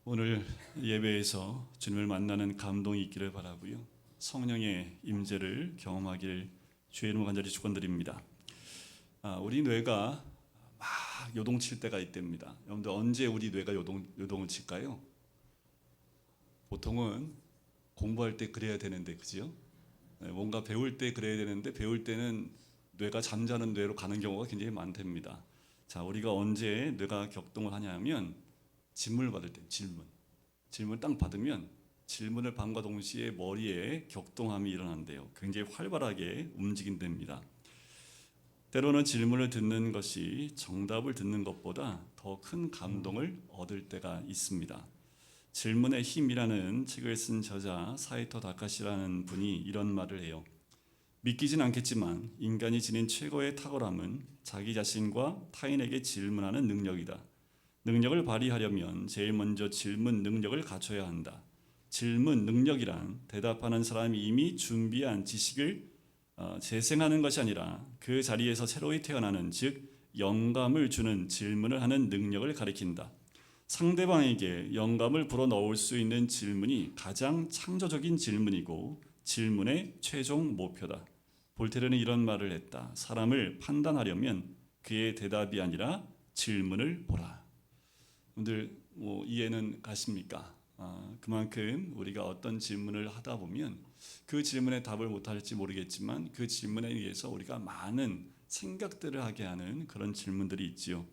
오늘 예배에서 주님을 만나는 감동이 있기를 바라고요. 성령의 임재를 경험하길 주의 이름으로 간절히 축원드립니다. 우리 뇌가 막 요동칠 때가 있답니다. 여러분들 언제 우리 뇌가 요동을 칠까요? 보통은 공부할 때 그래야 되는데, 그죠? 뭔가 배울 때 그래야 되는데 배울 때는 뇌가 잠자는 뇌로 가는 경우가 굉장히 많답니다. 자, 우리가 언제 뇌가 격동을 하냐면 질문을 받을 때, 질문 딱 받으면 질문을 받음과 동시에 머리에 격동함이 일어난대요. 굉장히 활발하게 움직인답니다. 때로는 질문을 듣는 것이 정답을 듣는 것보다 더 큰 감동을 얻을 때가 있습니다. 질문의 힘이라는 책을 쓴 저자 사이토 다카시라는 분이 이런 말을 해요. 믿기진 않겠지만 인간이 지닌 최고의 탁월함은 자기 자신과 타인에게 질문하는 능력이다. 능력을 발휘하려면 제일 먼저 질문 능력을 갖춰야 한다. 질문 능력이란 대답하는 사람이 이미 준비한 지식을 재생하는 것이 아니라 그 자리에서 새로이 태어나는, 즉 영감을 주는 질문을 하는 능력을 가리킨다. 상대방에게 영감을 불어넣을 수 있는 질문이 가장 창조적인 질문이고 질문의 최종 목표다. 볼테르는 이런 말을 했다. 사람을 판단하려면 그의 대답이 아니라 질문을 보라. 여러분들 이해는 가십니까? 그만큼 우리가 어떤 질문을 하다 보면 그 질문에 답을 못할지 모르겠지만 그 질문에 의해서 우리가 많은 생각들을 하게 하는 그런 질문들이 있지요.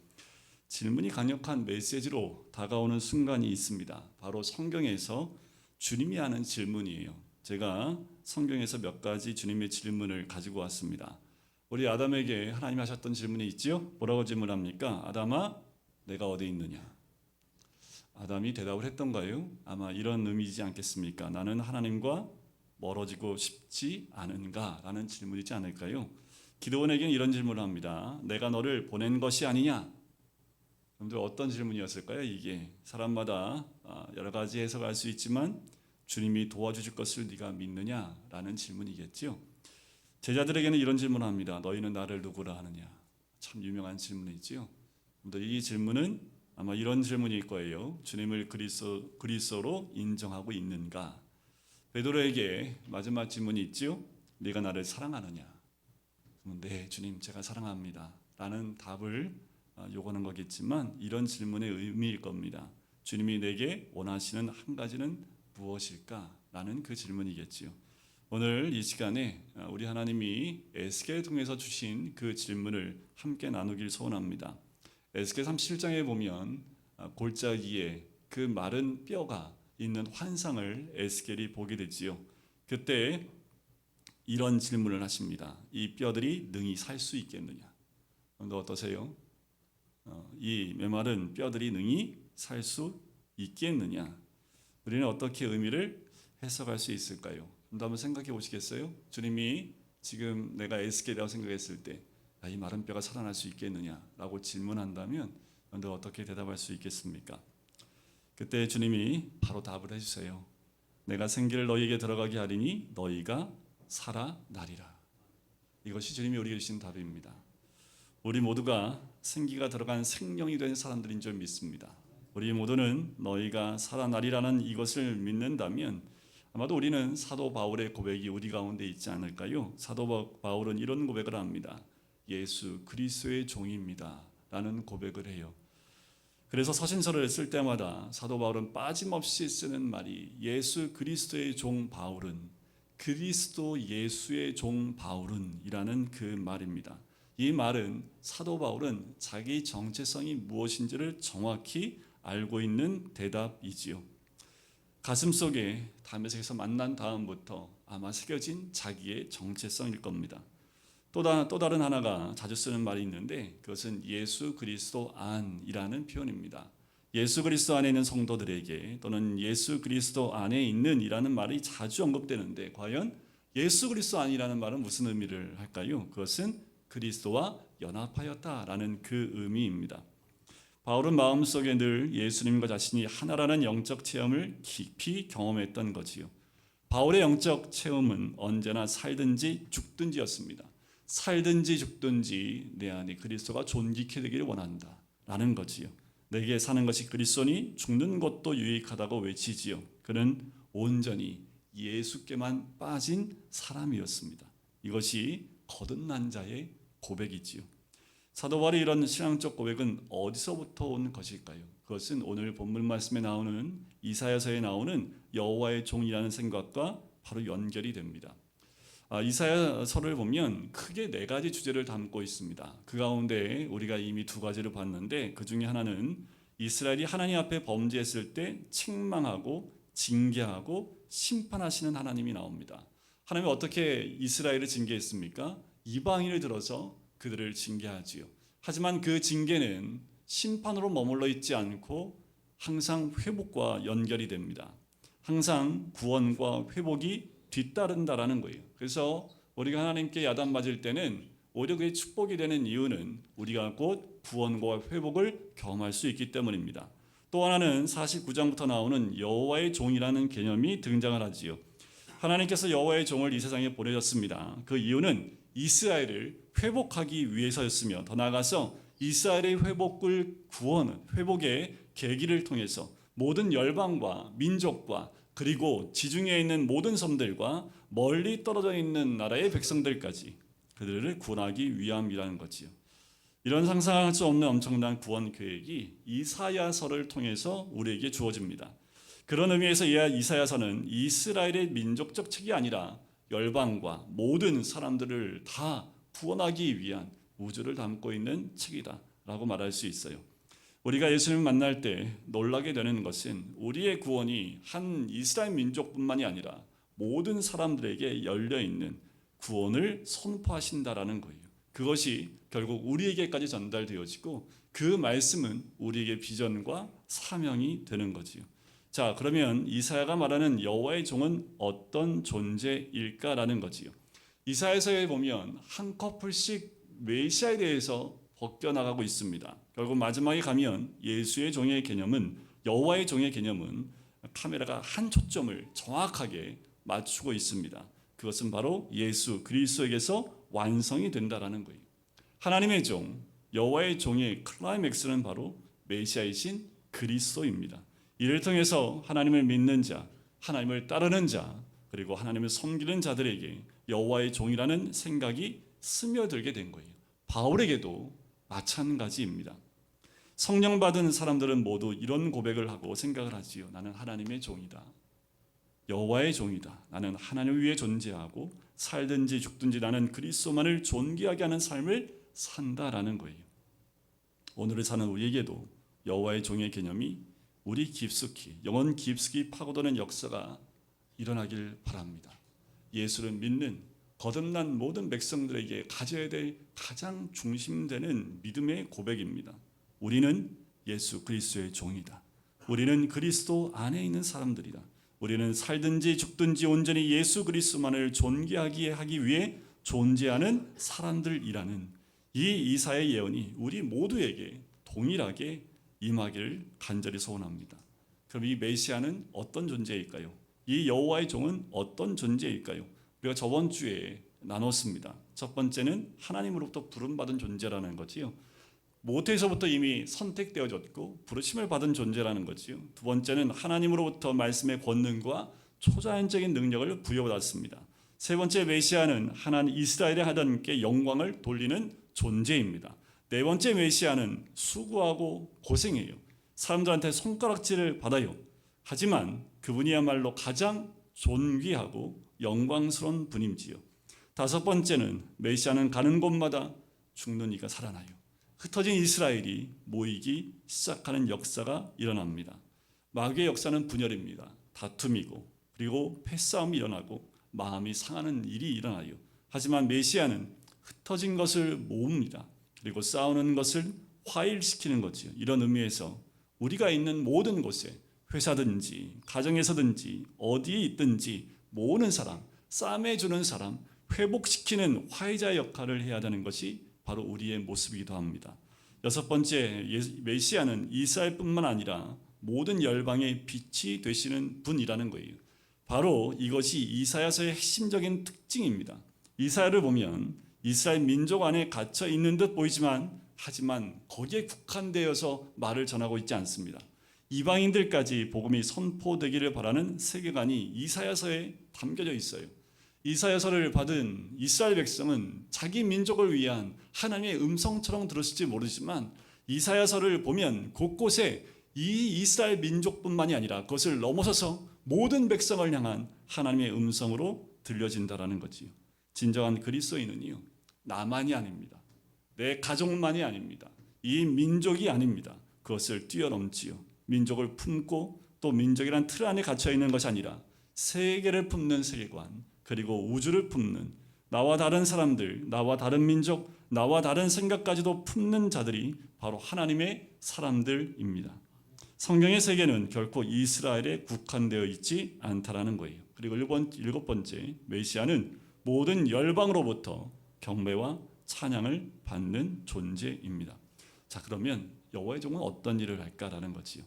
질문이 강력한 메시지로 다가오는 순간이 있습니다. 바로 성경에서 주님이 하는 질문이에요. 제가 성경에서 몇 가지 주님의 질문을 가지고 왔습니다. 우리 아담에게 하나님이 하셨던 질문이 있지요. 뭐라고 질문합니까? 아담아, 내가 어디 있느냐? 아담이 대답을 했던가요? 아마 이런 의미이지 않겠습니까? 나는 하나님과 멀어지고 싶지 않은가? 라는 질문이지 않을까요? 기드온에게는 이런 질문을 합니다. 내가 너를 보낸 것이 아니냐? 여러분들 어떤 질문이었을까요? 이게 사람마다 여러 가지 해석할 수 있지만 주님이 도와주실 것을 네가 믿느냐? 라는 질문이겠죠. 제자들에게는 이런 질문을 합니다. 너희는 나를 누구라 하느냐? 참 유명한 질문이지요. 이 질문은 아마 이런 질문일 거예요. 주님을 그리스도로 인정하고 있는가? 베드로에게 마지막 질문이 있지요. 네가 나를 사랑하느냐? 네, 주님, 제가 사랑합니다. 라는 답을 요구하는 거겠지만 이런 질문의 의미일 겁니다. 주님이 내게 원하시는 한 가지는 무엇일까? 라는 그 질문이겠지요. 오늘 이 시간에 우리 하나님이 에스겔을 통해서 주신 그 질문을 함께 나누길 소원합니다. 에스겔 37장에 보면 골짜기에 그 마른 뼈가 있는 환상을 에스겔이 보게 되지요. 그때 이런 질문을 하십니다. 이 뼈들이 능히 살 수 있겠느냐? 어떠세요? 이 메마른 뼈들이 능히 살 수 있겠느냐? 우리는 어떻게 의미를 해석할 수 있을까요? 한번 생각해 보시겠어요? 주님이 지금 내가 에스겔이라고 생각했을 때 이 마른 뼈가 살아날 수 있겠느냐라고 질문한다면 여러분들 어떻게 대답할 수 있겠습니까? 그때 주님이 바로 답을 해주세요. 내가 생기를 너희에게 들어가게 하리니 너희가 살아나리라. 이것이 주님이 우리에게 주신 답입니다. 우리 모두가 생기가 들어간 생명이 된 사람들인 줄 믿습니다. 우리 모두는 너희가 살아나리라는 이것을 믿는다면 아마도 우리는 사도 바울의 고백이 우리 가운데 있지 않을까요? 사도 바울은 이런 고백을 합니다. 예수 그리스도의 종입니다 라는 고백을 해요. 그래서 서신서를 쓸 때마다 사도 바울은 빠짐없이 쓰는 말이 예수 그리스도의 종 바울은, 그리스도 예수의 종 바울은 이라는 그 말입니다. 이 말은 사도 바울은 자기 정체성이 무엇인지를 정확히 알고 있는 대답이지요. 가슴속에 다메섹에서 만난 다음부터 아마 새겨진 자기의 정체성일 겁니다. 또 다른 하나가 자주 쓰는 말이 있는데 그것은 예수 그리스도 안이라는 표현입니다. 예수 그리스도 안에 있는 성도들에게 또는 예수 그리스도 안에 있는 이라는 말이 자주 언급되는데 과연 예수 그리스도 안이라는 말은 무슨 의미를 할까요? 그것은 그리스도와 연합하였다라는 그 의미입니다. 바울은 마음속에 늘 예수님과 자신이 하나라는 영적 체험을 깊이 경험했던 거지요. 바울의 영적 체험은 언제나 살든지 죽든지였습니다. 살든지 죽든지 내 안에 그리스도가 존귀케 되기를 원한다 라는 거지요. 내게 사는 것이 그리스도니 죽는 것도 유익하다고 외치지요. 그는 온전히 예수께만 빠진 사람이었습니다. 이것이 거듭난 자의 고백이지요. 사도 바울의 이런 신앙적 고백은 어디서부터 온 것일까요? 그것은 오늘 본문 말씀에 나오는 이사야서에 나오는 여호와의 종이라는 생각과 바로 연결이 됩니다. 이사야서를 보면 크게 네 가지 주제를 담고 있습니다. 그 가운데 우리가 이미 두 가지를 봤는데, 그 중에 하나는 이스라엘이 하나님 앞에 범죄했을 때 책망하고 징계하고 심판하시는 하나님이 나옵니다. 하나님이 어떻게 이스라엘을 징계했습니까? 이방인을 들어서 그들을 징계하지요. 하지만 그 징계는 심판으로 머물러 있지 않고 항상 회복과 연결이 됩니다. 항상 구원과 회복이 뒤따른다라는 거예요. 그래서 우리가 하나님께 야단맞을 때는 오히려 그게 축복이 되는 이유는 우리가 곧 구원과 회복을 경험할 수 있기 때문입니다. 또 하나는 49장부터 나오는 여호와의 종이라는 개념이 등장을 하지요. 하나님께서 여호와의 종을 이 세상에 보내셨습니다. 그 이유는 이스라엘을 회복하기 위해서였으며, 더 나아가서 이스라엘의 회복의 계기를 통해서 모든 열방과 민족과 그리고 지중해에 있는 모든 섬들과 멀리 떨어져 있는 나라의 백성들까지 그들을 구원하기 위함이라는 거지요. 이런 상상할 수 없는 엄청난 구원 계획이 이사야서를 통해서 우리에게 주어집니다. 그런 의미에서 이사야서는 이스라엘의 민족적 책이 아니라 열방과 모든 사람들을 다 구원하기 위한 우주를 담고 있는 책이다라고 말할 수 있어요. 우리가 예수님을 만날 때 놀라게 되는 것은 우리의 구원이 한 이스라엘 민족뿐만이 아니라 모든 사람들에게 열려있는 구원을 선포하신다라는 거예요. 그것이 결국 우리에게까지 전달되어지고 그 말씀은 우리에게 비전과 사명이 되는 거지요. 자, 그러면 이사야가 말하는 여호와의 종은 어떤 존재일까라는 거지요. 이사야서에 보면 한 커플씩 메시아에 대해서 벗겨나가고 있습니다. 결국 마지막에 가면 예수의 종의 개념은, 여호와의 종의 개념은 카메라가 한 초점을 정확하게 맞추고 있습니다. 그것은 바로 예수 그리스도에게서 완성이 된다라는 거예요. 하나님의 종, 여호와의 종의 클라이맥스는 바로 메시아이신 그리스도입니다. 이를 통해서 하나님을 믿는 자, 하나님을 따르는 자, 그리고 하나님을 섬기는 자들에게 여호와의 종이라는 생각이 스며들게 된 거예요. 바울에게도 마찬가지입니다. 성령 받은 사람들은 모두 이런 고백을 하고 생각을 하지요. 나는 하나님의 종이다. 여호와의 종이다. 나는 하나님 위에 존재하고 살든지 죽든지 나는 그리스도만을 존귀하게 하는 삶을 산다라는 거예요. 오늘을 사는 우리에게도 여호와의 종의 개념이 우리 깊숙이, 영혼 깊숙이 파고드는 역사가 일어나길 바랍니다. 예수를 믿는 거듭난 모든 백성들에게 가져야 될 가장 중심되는 믿음의 고백입니다. 우리는 예수 그리스도의 종이다. 우리는 그리스도 안에 있는 사람들이다. 우리는 살든지 죽든지 온전히 예수 그리스도만을 존귀하게 하기 위해 존재하는 사람들이라는 이 이사야의 예언이 우리 모두에게 동일하게 임하기를 간절히 소원합니다. 그럼 이 메시아는 어떤 존재일까요? 이 여호와의 종은 어떤 존재일까요? 우리가 저번 주에 나눴습니다. 첫 번째는 하나님으로부터 부름받은 존재라는 거지요. 모태에서부터 이미 선택되어졌고 부르심을 받은 존재라는 거지요. 두 번째는 하나님으로부터 말씀의 권능과 초자연적인 능력을 부여받았습니다. 세 번째, 메시아는 하나님 이스라엘의 하나님께 영광을 돌리는 존재입니다. 네 번째, 메시아는 수고하고 고생해요. 사람들한테 손가락질을 받아요. 하지만 그분이야말로 가장 존귀하고 영광스러운 분임지요. 다섯 번째는 메시아는 가는 곳마다 죽는 이가 살아나요. 흩어진 이스라엘이 모이기 시작하는 역사가 일어납니다. 마귀의 역사는 분열입니다. 다툼이고 그리고 패싸움이 일어나고 마음이 상하는 일이 일어나요. 하지만 메시아는 흩어진 것을 모읍니다. 그리고 싸우는 것을 화해시키는 거지요. 이런 의미에서 우리가 있는 모든 곳에, 회사든지 가정에서든지 어디에 있든지 모으는 사람, 싸매주는 사람, 회복시키는 화해자의 역할을 해야 되는 것이 바로 우리의 모습이기도 합니다. 여섯 번째, 메시아는 이스라엘뿐만 아니라 모든 열방의 빛이 되시는 분이라는 거예요. 바로 이것이 이사야서의 핵심적인 특징입니다. 이사야를 보면 이스라엘 민족 안에 갇혀 있는 듯 보이지만 하지만 거기에 국한되어서 말을 전하고 있지 않습니다. 이방인들까지 복음이 선포되기를 바라는 세계관이 이사야서에 담겨져 있어요. 이사야서를 받은 이스라엘 백성은 자기 민족을 위한 하나님의 음성처럼 들었을지 모르지만 이사야서를 보면 곳곳에 이 이스라엘 민족뿐만이 아니라 그것을 넘어서서 모든 백성을 향한 하나님의 음성으로 들려진다라는 거지요. 진정한 그리스도인은요, 나만이 아닙니다. 내 가족만이 아닙니다. 이 민족이 아닙니다. 그것을 뛰어넘지요. 민족을 품고 또 민족이란 틀 안에 갇혀 있는 것이 아니라 세계를 품는 세계관, 그리고 우주를 품는 나와 다른 사람들, 나와 다른 민족, 나와 다른 생각까지도 품는 자들이 바로 하나님의 사람들입니다. 성경의 세계는 결코 이스라엘에 국한되어 있지 않다라는 거예요. 그리고 일곱 번째, 메시아는 모든 열방으로부터 경배와 찬양을 받는 존재입니다. 자, 그러면 여호와의 종은 어떤 일을 할까라는 거지요.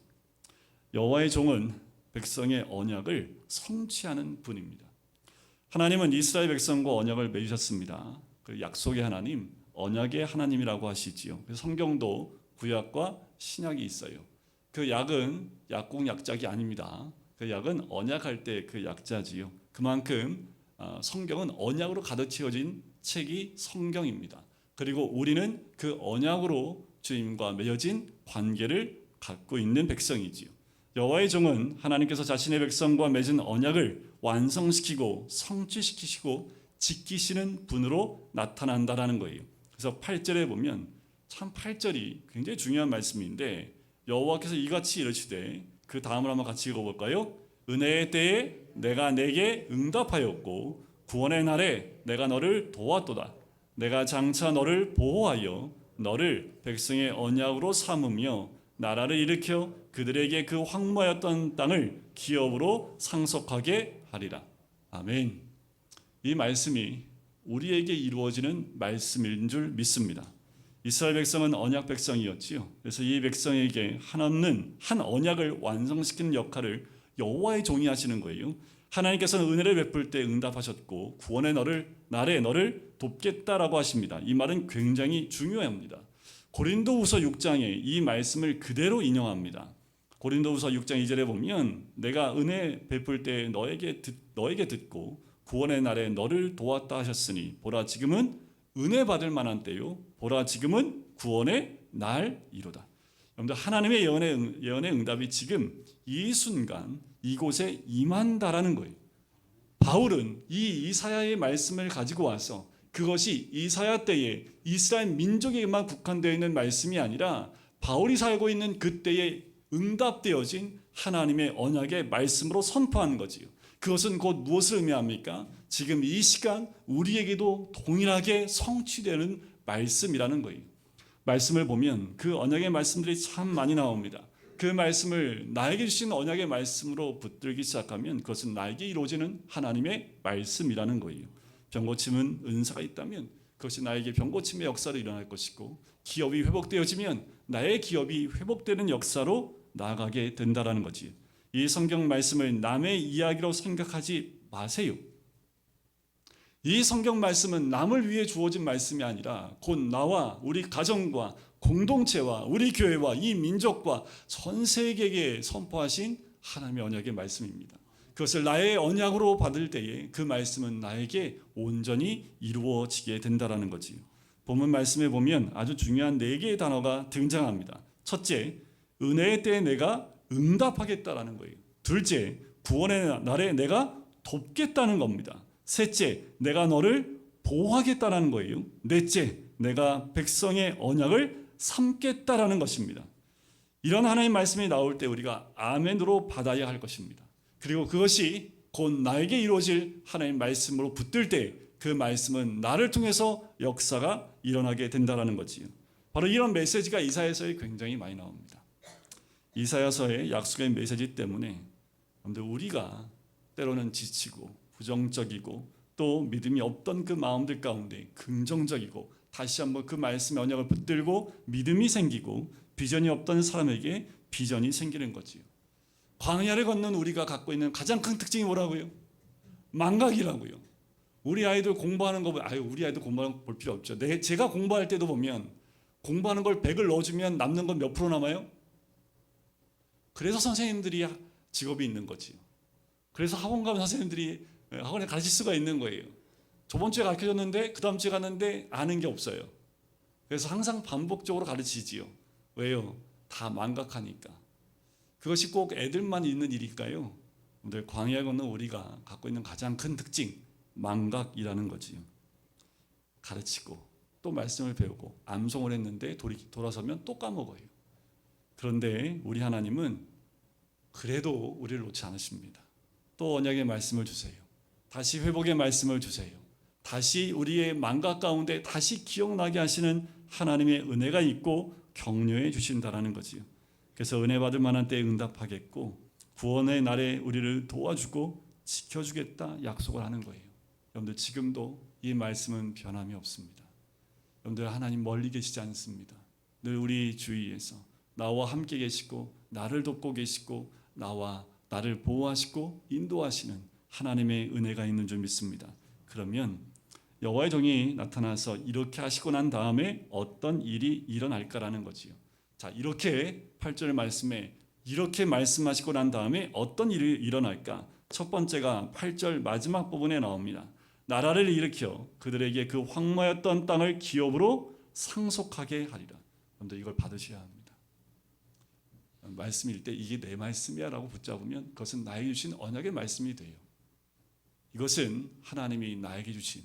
여호와의 종은 백성의 언약을 성취하는 분입니다. 하나님은 이스라엘 백성과 언약을 맺으셨습니다. 그 약속의 하나님, 언약의 하나님이라고 하시지요. 그래서 성경도 구약과 신약이 있어요. 그 약은 약국 약작이 아닙니다. 그 약은 언약할 때 그 약자지요. 그만큼 성경은 언약으로 가득 채워진 책이 성경입니다. 그리고 우리는 그 언약으로 주님과 맺어진 관계를 갖고 있는 백성이지요. 여호와의 종은 하나님께서 자신의 백성과 맺은 언약을 완성시키고 성취시키시고 지키시는 분으로 나타난다라는 거예요. 그래서 8절에 보면 참 8절이 굉장히 중요한 말씀인데 여호와께서 이같이 이르시되, 그 다음을 한번 같이 읽어볼까요? 은혜의 때에 내가 내게 응답하였고 구원의 날에 내가 너를 도왔도다. 내가 장차 너를 보호하여 너를 백성의 언약으로 삼으며 나라를 일으켜 그들에게 그 황무하였던 땅을 기업으로 상속하게 하리라. 아멘. 이 말씀이 우리에게 이루어지는 말씀인 줄 믿습니다. 이스라엘 백성은 언약 백성이었지요. 그래서 이 백성에게 한없는 한 언약을 완성시키는 역할을 여호와의 종이 하시는 거예요. 하나님께서는 은혜를 베풀 때 응답하셨고 구원의 날에 너를 돕겠다라고 하십니다. 이 말은 굉장히 중요합니다. 고린도후서 6장에 이 말씀을 그대로 인용합니다. 고린도후서 6장 2절에 보면 내가 은혜 베풀 때 너에게 듣고 구원의 날에 너를 도왔다 하셨으니 보라 지금은 은혜 받을 만한 때요 보라 지금은 구원의 날이로다. 여러분들, 하나님의 예언의 응답이 지금 이 순간 이곳에 임한다라는 거예요. 바울은 이 이사야의 말씀을 가지고 와서 그것이 이사야 때에 이스라엘 민족에게만 국한되어 있는 말씀이 아니라 바울이 살고 있는 그때에 응답되어진 하나님의 언약의 말씀으로 선포하는 거지요. 그것은 곧 무엇을 의미합니까? 지금 이 시간 우리에게도 동일하게 성취되는 말씀이라는 거예요. 말씀을 보면 그 언약의 말씀들이 참 많이 나옵니다. 그 말씀을 나에게 주신 언약의 말씀으로 붙들기 시작하면 그것은 나에게 이루어지는 하나님의 말씀이라는 거예요. 병고침은 은사가 있다면 그것이 나에게 병고침의 역사로 일어날 것이고, 기업이 회복되어지면 나의 기업이 회복되는 역사로 나아가게 된다라는 거지. 이 성경 말씀을 남의 이야기로 생각하지 마세요. 이 성경 말씀은 남을 위해 주어진 말씀이 아니라 곧 나와 우리 가정과 공동체와 우리 교회와 이 민족과 전 세계에 선포하신 하나님의 언약의 말씀입니다. 그것을 나의 언약으로 받을 때에 그 말씀은 나에게 온전히 이루어지게 된다라는 거지요. 본문 말씀에 보면 아주 중요한 4개의 단어가 등장합니다. 첫째, 은혜의 때에 내가 응답하겠다라는 거예요. 둘째, 구원의 날에 내가 돕겠다는 겁니다. 셋째, 내가 너를 보호하겠다는 거예요. 넷째, 내가 백성의 언약을 삼겠다라는 것입니다. 이런 하나님의 말씀이 나올 때 우리가 아멘으로 받아야 할 것입니다. 그리고 그것이 곧 나에게 이루어질 하나님의 말씀으로 붙들 때 그 말씀은 나를 통해서 역사가 일어나게 된다는 거지요. 바로 이런 메시지가 이사야서에 굉장히 많이 나옵니다. 이사야서의 약속의 메시지 때문에 우리가 때로는 지치고 부정적이고 또 믿음이 없던 그 마음들 가운데 긍정적이고 다시 한번 그 말씀의 언약을 붙들고 믿음이 생기고 비전이 없던 사람에게 비전이 생기는 거지요. 광야를 걷는 우리가 갖고 있는 가장 큰 특징이 뭐라고요? 망각이라고요. 우리 아이들 공부하는 거 보면 우리 아이들 공부하는 거 볼 필요 없죠. 제가 공부할 때도 보면 공부하는 걸 100을 넣어주면 남는 건 몇 프로 남아요? 그래서 선생님들이 직업이 있는 거지요. 그래서 학원 가면 선생님들이 학원에 가르칠 수가 있는 거예요. 저번 주에 가르쳐줬는데 그 다음 주에 갔는데 아는 게 없어요. 그래서 항상 반복적으로 가르치지요. 왜요? 다 망각하니까. 그것이 꼭 애들만 있는 일일까요? 오늘 광야에 걷는 우리가 갖고 있는 가장 큰 특징, 망각이라는 거지요. 가르치고 또 말씀을 배우고 암송을 했는데 돌아서면 또 까먹어요. 그런데 우리 하나님은 그래도 우리를 놓지 않으십니다. 또 언약의 말씀을 주세요. 다시 회복의 말씀을 주세요. 다시 우리의 망각 가운데 다시 기억나게 하시는 하나님의 은혜가 있고 격려해 주신다라는 거지요. 그래서 은혜 받을 만한 때에 응답하겠고 구원의 날에 우리를 도와주고 지켜주겠다 약속을 하는 거예요. 여러분들 지금도 이 말씀은 변함이 없습니다. 여러분들 하나님 멀리 계시지 않습니다. 늘 우리 주위에서 나와 함께 계시고 나를 돕고 계시고 나를 보호하시고 인도하시는 하나님의 은혜가 있는 줄 믿습니다. 그러면 여호와의 종이 나타나서 이렇게 하시고 난 다음에 어떤 일이 일어날까라는 거지요. 자, 이렇게 8절 말씀에 이렇게 말씀하시고 난 다음에 어떤 일이 일어날까? 첫 번째가 8절 마지막 부분에 나옵니다. 나라를 일으켜 그들에게 그 황무하였던 땅을 기업으로 상속하게 하리라. 여러분들 이걸 받으셔야 합니다. 말씀일 때 이게 내 말씀이야 라고 붙잡으면 그것은 나에게 주신 언약의 말씀이 돼요. 이것은 하나님이 나에게 주신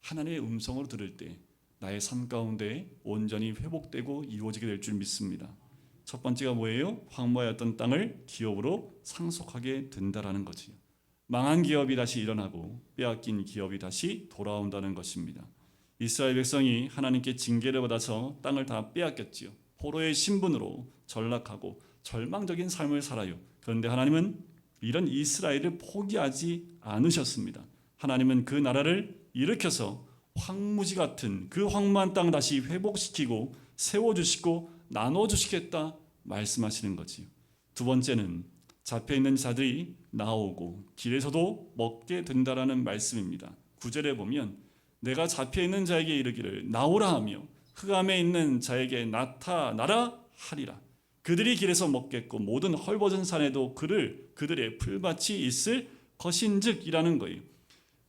하나님의 음성으로 들을 때 나의 삶 가운데 온전히 회복되고 이루어지게 될 줄 믿습니다. 첫 번째가 뭐예요? 황무하였던 땅을 기업으로 상속하게 된다라는 거지요. 망한 기업이 다시 일어나고 빼앗긴 기업이 다시 돌아온다는 것입니다. 이스라엘 백성이 하나님께 징계를 받아서 땅을 다 빼앗겼지요. 포로의 신분으로 전락하고 절망적인 삶을 살아요. 그런데 하나님은 이런 이스라엘을 포기하지 않으셨습니다. 하나님은 그 나라를 일으켜서 황무지 같은 그 황무한 땅 다시 회복시키고 세워주시고 나눠주시겠다 말씀하시는 거지요. 두 번째는 잡혀있는 자들이 나오고 길에서도 먹게 된다라는 말씀입니다. 9절에 보면 내가 잡혀있는 자에게 이르기를 나오라 하며 흑암에 있는 자에게 나타나라 하리라. 그들이 길에서 먹겠고 모든 헐벗은 산에도 그들의 풀밭이 있을 것인즉이라는 거예요.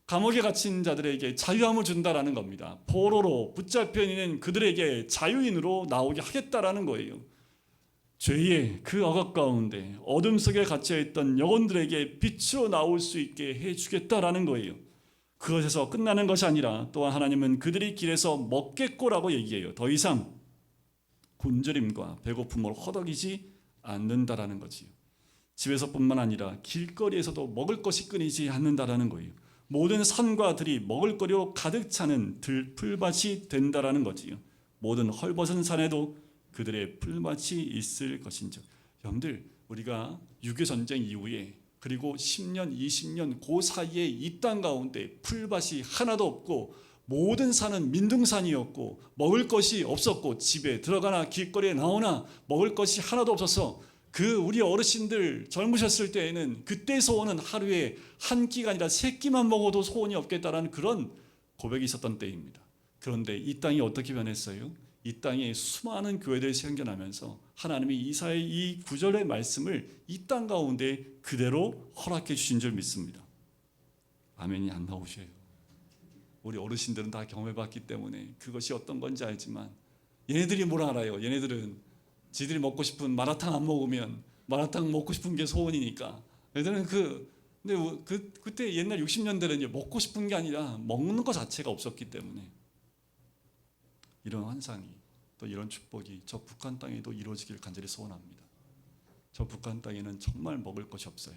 감옥에 갇힌 자들에게 자유함을 준다라는 겁니다. 포로로 붙잡혀 있는 그들에게 자유인으로 나오게 하겠다라는 거예요. 죄의 그 억압 가운데 어둠 속에 갇혀있던 영혼들에게 빛으로 나올 수 있게 해주겠다라는 거예요. 그것에서 끝나는 것이 아니라 또한 하나님은 그들이 길에서 먹겠고라고 얘기해요. 더 이상 굶주림과 배고픔으로 허덕이지 않는다라는 거지요. 집에서뿐만 아니라 길거리에서도 먹을 것이 끊이지 않는다라는 거예요. 모든 산과 들이 먹을거리로 가득 차는 들풀밭이 된다라는 거지요. 모든 헐벗은 산에도 그들의 풀밭이 있을 것인즉. 여러분들 우리가 6.25 전쟁 이후에 그리고 10년, 20년 그 사이에 이 땅 가운데 풀밭이 하나도 없고 모든 산은 민둥산이었고 먹을 것이 없었고 집에 들어가나 길거리에 나오나 먹을 것이 하나도 없어서 그 우리 어르신들 젊으셨을 때에는 그때 소원은 하루에 한 끼가 아니라 세 끼만 먹어도 소원이 없겠다라는 그런 고백이 있었던 때입니다. 그런데 이 땅이 어떻게 변했어요? 이 땅에 수많은 교회들이 생겨나면서 하나님이 이사의 이 구절의 말씀을 이 땅 가운데 그대로 허락해 주신 줄 믿습니다. 아멘이 안 나오셔요. 우리 어르신들은 다 경험해봤기 때문에 그것이 어떤 건지 알지만 얘네들이 뭘 알아요? 얘네들은 지들이 먹고 싶은 마라탕 안 먹으면 마라탕 먹고 싶은 게 소원이니까. 얘들은 근데 그때 옛날 60년대는 먹고 싶은 게 아니라 먹는 것 자체가 없었기 때문에 이런 환상이 또 이런 축복이 저 북한 땅에도 이루어지길 간절히 소원합니다. 저 북한 땅에는 정말 먹을 것이 없어요.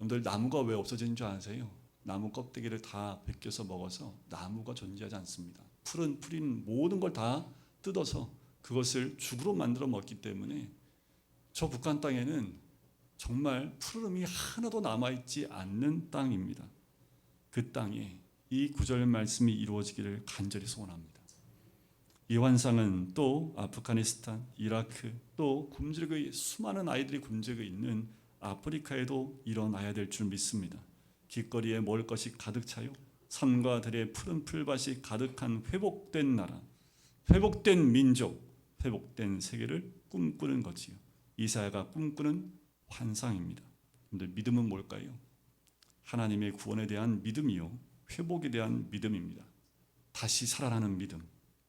여러분들 나무가 왜 없어지는 줄 아세요? 나무 껍데기를 다 벗겨서 먹어서 나무가 존재하지 않습니다. 풀은 풀인 모든 걸 다 뜯어서 그것을 죽으로 만들어 먹기 때문에 저 북한 땅에는 정말 푸르름이 하나도 남아있지 않는 땅입니다. 그 땅에 이 구절 말씀이 이루어지기를 간절히 소원합니다. 이 환상은 또 아프가니스탄, 이라크, 또 수많은 아이들이 굶주리고 있는 아프리카에도 일어나야 될 줄 믿습니다. 길거리에 먹을 것이 가득 차요. 산과 들의 푸른 풀밭이 가득한 회복된 나라, 회복된 민족, 회복된 세계를 꿈꾸는 거지요. 이사야가 꿈꾸는 환상입니다. 여러분들 믿음은 뭘까요? 하나님의 구원에 대한 믿음이요, 회복에 대한 믿음입니다. 다시 살아나는 믿음,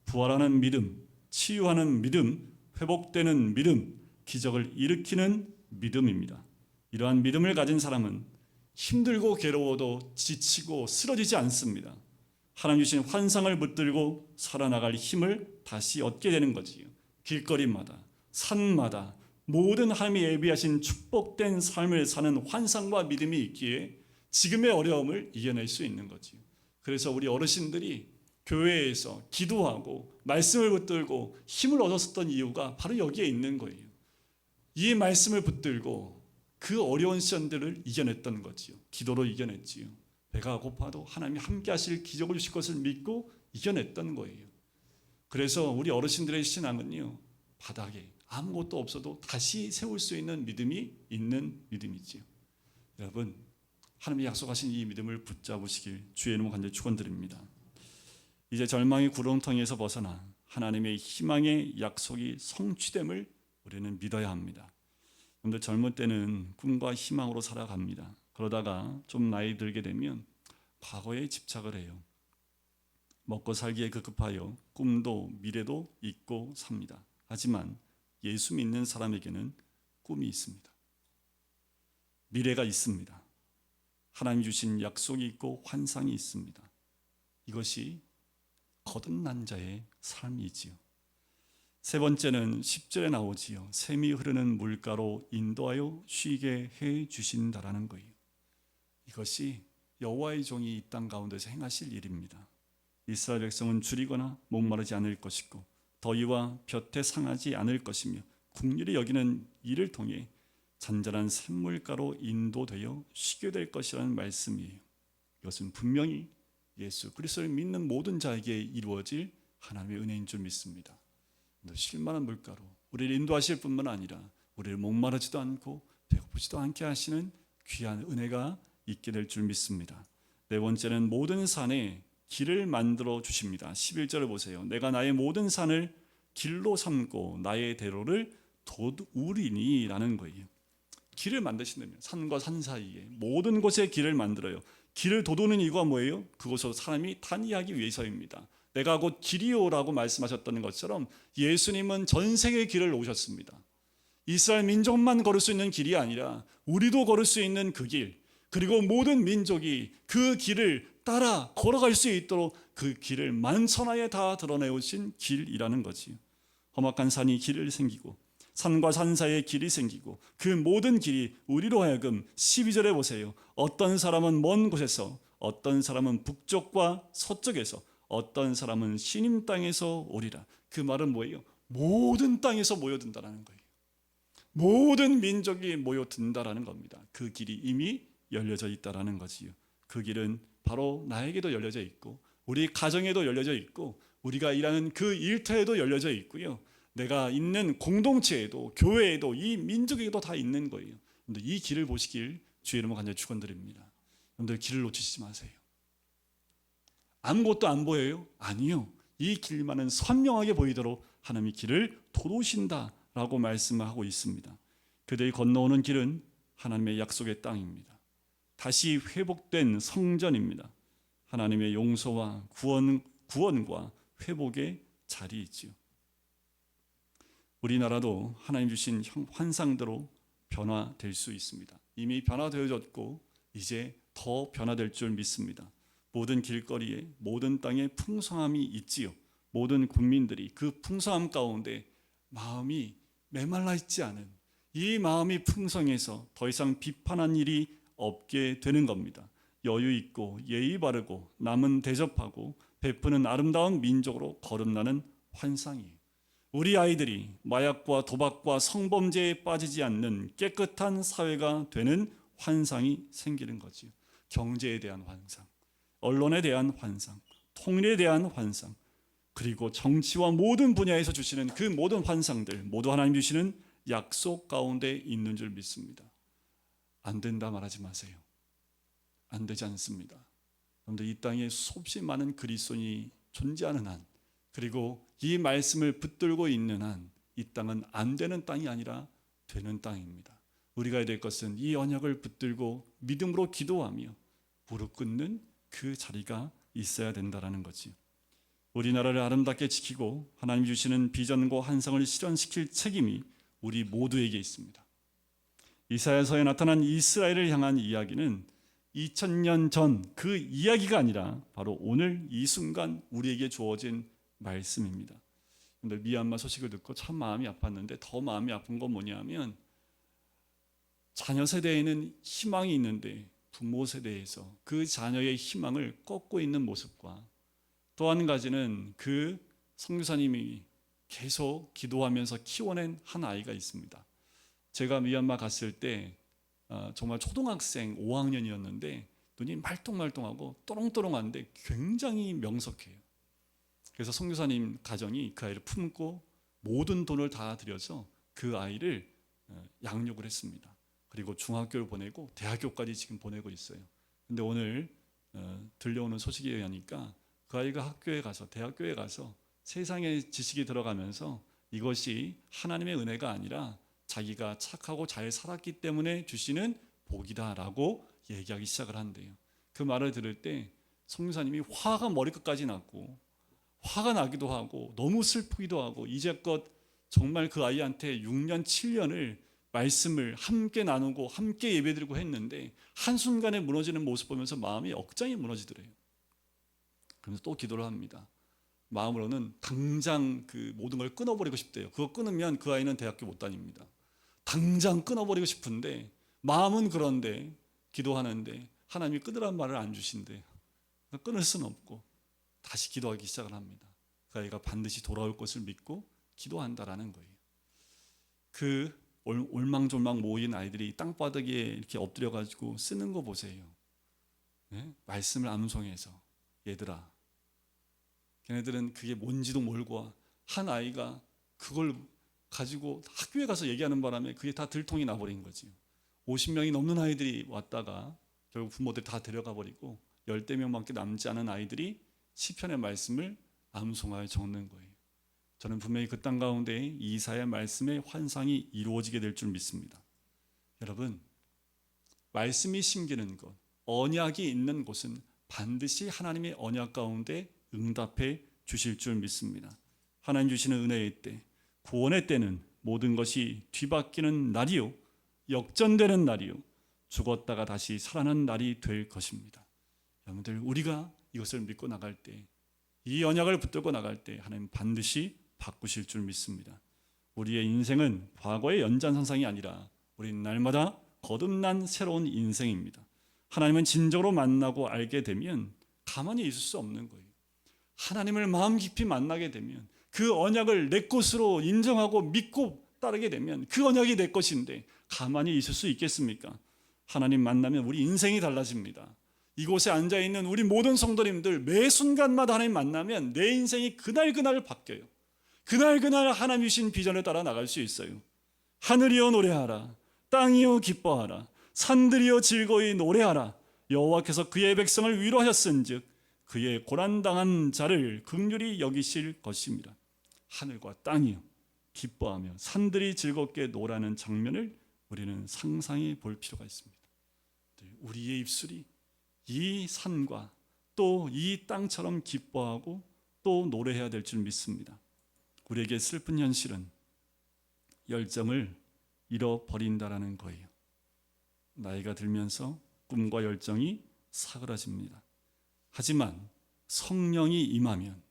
부활하는 믿음, 치유하는 믿음, 회복되는 믿음, 기적을 일으키는 믿음입니다. 이러한 믿음을 가진 사람은 힘들고 괴로워도 지치고 쓰러지지 않습니다. 하나님 주신 환상을 붙들고 살아나갈 힘을 다시 얻게 되는 거지요. 길거리마다, 산마다 모든 하나님이 예비하신 축복된 삶을 사는 환상과 믿음이 있기에 지금의 어려움을 이겨낼 수 있는 거지요. 그래서 우리 어르신들이 교회에서 기도하고 말씀을 붙들고 힘을 얻었었던 이유가 바로 여기에 있는 거예요. 이 말씀을 붙들고 그 어려운 시련들을 이겨냈던 거지요. 기도로 이겨냈지요. 배가 고파도 하나님이 함께 하실 기적을 주실 것을 믿고 이겨냈던 거예요. 그래서 우리 어르신들의 신앙은요, 바닥에 아무것도 없어도 다시 세울 수 있는 믿음이 있는 믿음이지요. 여러분, 하나님이 약속하신 이 믿음을 붙잡으시길 주의 이름으로 간절히 축원드립니다. 이제 절망의 구렁텅이에서 벗어나 하나님의 희망의 약속이 성취됨을 우리는 믿어야 합니다. 여러분들 젊을 때는 꿈과 희망으로 살아갑니다. 그러다가 좀 나이 들게 되면 과거에 집착을 해요. 먹고 살기에 급급하여 꿈도 미래도 잊고 삽니다. 하지만 예수 믿는 사람에게는 꿈이 있습니다. 미래가 있습니다. 하나님 주신 약속이 있고 환상이 있습니다. 이것이 거듭난 자의 삶이지요. 세 번째는 10절에 나오지요. 샘이 흐르는 물가로 인도하여 쉬게 해 주신다라는 거예요. 이것이 여호와의 종이 이 땅 가운데서 행하실 일입니다. 이스라엘 백성은 줄이거나 목마르지 않을 것이고 더위와 볕에 상하지 않을 것이며 긍휼히 여기는 이를 통해 잔잔한 샘물가로 인도되어 쉬게 될 것이라는 말씀이에요. 이것은 분명히 예수 그리스도를 믿는 모든 자에게 이루어질 하나님의 은혜인 줄 믿습니다. 쉴만한 물가로 우리를 인도하실 뿐만 아니라 우리를 목마르지도 않고 배고프지도 않게 하시는 귀한 은혜가 있게 될 줄 믿습니다. 네 번째는 모든 산에 길을 만들어 주십니다. 11절을 보세요. 내가 나의 모든 산을 길로 삼고 나의 대로를 돋우리니 라는 거예요. 길을 만드신다면 산과 산 사이에 모든 곳에 길을 만들어요. 길을 돋우는 이유가 뭐예요? 그곳으로 사람이 다니하기 위해서입니다. 내가 곧 길이요라고 말씀하셨던 것처럼 예수님은 전 세계의 길을 놓으셨습니다. 이스라엘 민족만 걸을 수 있는 길이 아니라 우리도 걸을 수 있는 그 길, 그리고 모든 민족이 그 길을 따라 걸어갈 수 있도록 그 길을 만천하에 다 드러내오신 길이라는 거지요. 험악한 산이 길을 생기고 산과 산 사이에 길이 생기고 그 모든 길이 우리로 하여금 12절에 보세요. 어떤 사람은 먼 곳에서, 어떤 사람은 북쪽과 서쪽에서, 어떤 사람은 시님 땅에서 오리라. 그 말은 뭐예요? 모든 땅에서 모여든다라는 거예요. 모든 민족이 모여든다라는 겁니다. 그 길이 이미 열려져 있다라는 거지요. 그 길은 바로 나에게도 열려져 있고 우리 가정에도 열려져 있고 우리가 일하는 그 일터에도 열려져 있고요. 내가 있는 공동체에도 교회에도 이 민족에도 다 있는 거예요. 이 길을 보시길 주의 이름으로 간절히 축원드립니다. 여러분들 길을 놓치지 마세요. 아무것도 안 보여요? 아니요. 이 길만은 선명하게 보이도록 하나님이 길을 도우신다라고 말씀하고 있습니다. 그들이 건너오는 길은 하나님의 약속의 땅입니다. 다시 회복된 성전입니다. 하나님의 용서와 구원과 회복의 자리이지요. 우리나라도 하나님 주신 환상대로 변화될 수 있습니다. 이미 변화되어졌고 이제 더 변화될 줄 믿습니다. 모든 길거리에 모든 땅에 풍성함이 있지요. 모든 국민들이 그 풍성함 가운데 마음이 메말라 있지 않은 이 마음이 풍성해서 더 이상 비판한 일이 없게 되는 겁니다. 여유 있고 예의 바르고 남은 대접하고 베푸는 아름다운 민족으로 거듭나는 환상이에요. 우리 아이들이 마약과 도박과 성범죄에 빠지지 않는 깨끗한 사회가 되는 환상이 생기는 거지요. 경제에 대한 환상, 언론에 대한 환상, 통일에 대한 환상, 그리고 정치와 모든 분야에서 주시는 그 모든 환상들 모두 하나님 주시는 약속 가운데 있는 줄 믿습니다. 안 된다 말하지 마세요. 안 되지 않습니다. 그런데 이 땅에 수없이 많은 그리스도인이 존재하는 한 그리고 이 말씀을 붙들고 있는 한 이 땅은 안 되는 땅이 아니라 되는 땅입니다. 우리가 해야 될 것은 이 언약을 붙들고 믿음으로 기도하며 무릎 꿇는 그 자리가 있어야 된다는 거지요. 우리나라를 아름답게 지키고 하나님 주시는 비전과 환상을 실현시킬 책임이 우리 모두에게 있습니다. 이사야서에 나타난 이스라엘을 향한 이야기는 2000년 전 그 이야기가 아니라 바로 오늘 이 순간 우리에게 주어진 말씀입니다. 근데 미얀마 소식을 듣고 참 마음이 아팠는데 더 마음이 아픈 건 뭐냐면 자녀 세대에는 희망이 있는데 부모 세대에서 그 자녀의 희망을 꺾고 있는 모습과 또 한 가지는 그 선교사님이 계속 기도하면서 키워낸 한 아이가 있습니다. 제가 미얀마 갔을 때 정말 초등학생 5학년이었는데 눈이 말똥말똥하고 또롱또롱한데 굉장히 명석해요. 그래서 선교사님 가정이 그 아이를 품고 모든 돈을 다 들여서 그 아이를 양육을 했습니다. 그리고 중학교를 보내고 대학교까지 지금 보내고 있어요. 근데 오늘 들려오는 소식에 의하니까 그 아이가 학교에 가서 대학교에 가서 세상의 지식이 들어가면서 이것이 하나님의 은혜가 아니라 자기가 착하고 잘 살았기 때문에 주시는 복이다라고 얘기하기 시작을 한대요. 그 말을 들을 때 성교사님이 화가 머리끝까지 났고 화가 나기도 하고 너무 슬프기도 하고 이제껏 정말 그 아이한테 6년 7년을 말씀을 함께 나누고 함께 예배드리고 했는데 한순간에 무너지는 모습 보면서 마음이 억장이 무너지더래요. 그래서 또 기도를 합니다. 마음으로는 당장 그 모든 걸 끊어버리고 싶대요. 그거 끊으면 그 아이는 대학교 못 다닙니다. 당장 끊어버리고 싶은데 마음은 그런데 기도하는데 하나님이 끊으란 말을 안 주신대요. 끊을 수는 없고 다시 기도하기 시작을 합니다. 그 아이가 반드시 돌아올 것을 믿고 기도한다라는 거예요. 그 올망졸망 모인 아이들이 땅바닥에 이렇게 엎드려가지고 쓰는 거 보세요. 네? 말씀을 암송해서 얘들아 걔네들은 그게 뭔지도 모르고 한 아이가 그걸 가지고 학교에 가서 얘기하는 바람에 그게 다 들통이 나버린 거지요. 50명이 넘는 아이들이 왔다가 결국 부모들 다 데려가 버리고 10명밖에 남지 않은 아이들이 시편의 말씀을 암송하여 적는 거예요. 저는 분명히 그 땅 가운데 이사야의 말씀의 환상이 이루어지게 될 줄 믿습니다. 여러분, 말씀이 심기는 곳, 언약이 있는 곳은 반드시 하나님의 언약 가운데 응답해 주실 줄 믿습니다. 하나님 주시는 은혜의 때, 구원의 때는 모든 것이 뒤바뀌는 날이요, 역전되는 날이요, 죽었다가 다시 살아난 날이 될 것입니다. 여러분들, 우리가 이것을 믿고 나갈 때, 이 언약을 붙들고 나갈 때 하나님 반드시 바꾸실 줄 믿습니다. 우리의 인생은 과거의 연장선상이 아니라 우리는 날마다 거듭난 새로운 인생입니다. 하나님은 진정으로 만나고 알게 되면 가만히 있을 수 없는 거예요. 하나님을 마음 깊이 만나게 되면 그 언약을 내 것으로 인정하고 믿고 따르게 되면 그 언약이 내 것인데 가만히 있을 수 있겠습니까? 하나님 만나면 우리 인생이 달라집니다. 이곳에 앉아있는 우리 모든 성도님들 매 순간마다 하나님 만나면 내 인생이 그날 바뀌어요. 그날 하나님 주신 비전을 따라 나갈 수 있어요. 하늘이여 노래하라, 땅이여 기뻐하라, 산들이여 즐거이 노래하라. 여호와께서 그의 백성을 위로하셨은즉 그의 고난당한 자를 긍휼히 여기실 것입니다. 하늘과 땅이여 기뻐하며 산들이 즐겁게 노라는 장면을 우리는 상상해 볼 필요가 있습니다. 우리의 입술이 이 산과 또 이 땅처럼 기뻐하고 또 노래해야 될 줄 믿습니다. 우리에게 슬픈 현실은 열정을 잃어버린다라는 거예요. 나이가 들면서 꿈과 열정이 사그라집니다. 하지만 성령이 임하면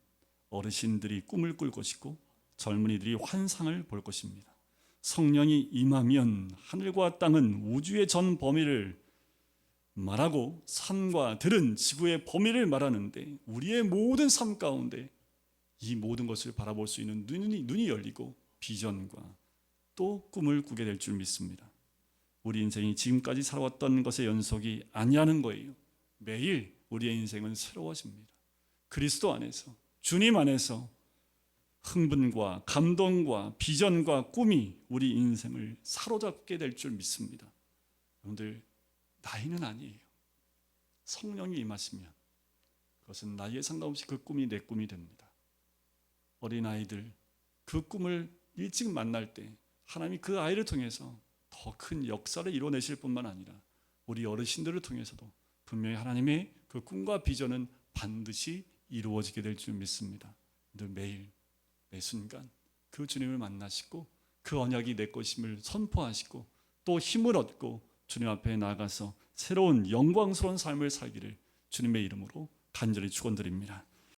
어르신들이 꿈을 꿀 것이고 젊은이들이 환상을 볼 것입니다. 성령이 임하면 하늘과 땅은 우주의 전 범위를 말하고 산과 들은 지구의 범위를 말하는데 우리의 모든 삶 가운데 이 모든 것을 바라볼 수 있는 눈이 열리고 비전과 또 꿈을 꾸게 될 줄 믿습니다. 우리 인생이 지금까지 살아왔던 것의 연속이 아니라는 거예요. 매일 우리의 인생은 새로워집니다. 그리스도 안에서, 주님 안에서 흥분과 감동과 비전과 꿈이 우리 인생을 사로잡게 될 줄 믿습니다. 여러분들, 나이는 아니에요. 성령이 임하시면 그것은 나이에 상관없이 그 꿈이 내 꿈이 됩니다. 어린아이들 그 꿈을 일찍 만날 때 하나님이 그 아이를 통해서 더 큰 역사를 이뤄내실 뿐만 아니라 우리 어르신들을 통해서도 분명히 하나님의 그 꿈과 비전은 반드시 이루어지게 될 줄 믿습니다. 늘 매일 매 순간 그 주님을 만나시고 그 언약이 내 것임을 선포하시고 또 힘을 얻고 주님 앞에 나가서 새로운 영광스러운 삶을 살기를 주님의 이름으로 간절히 축원드립니다.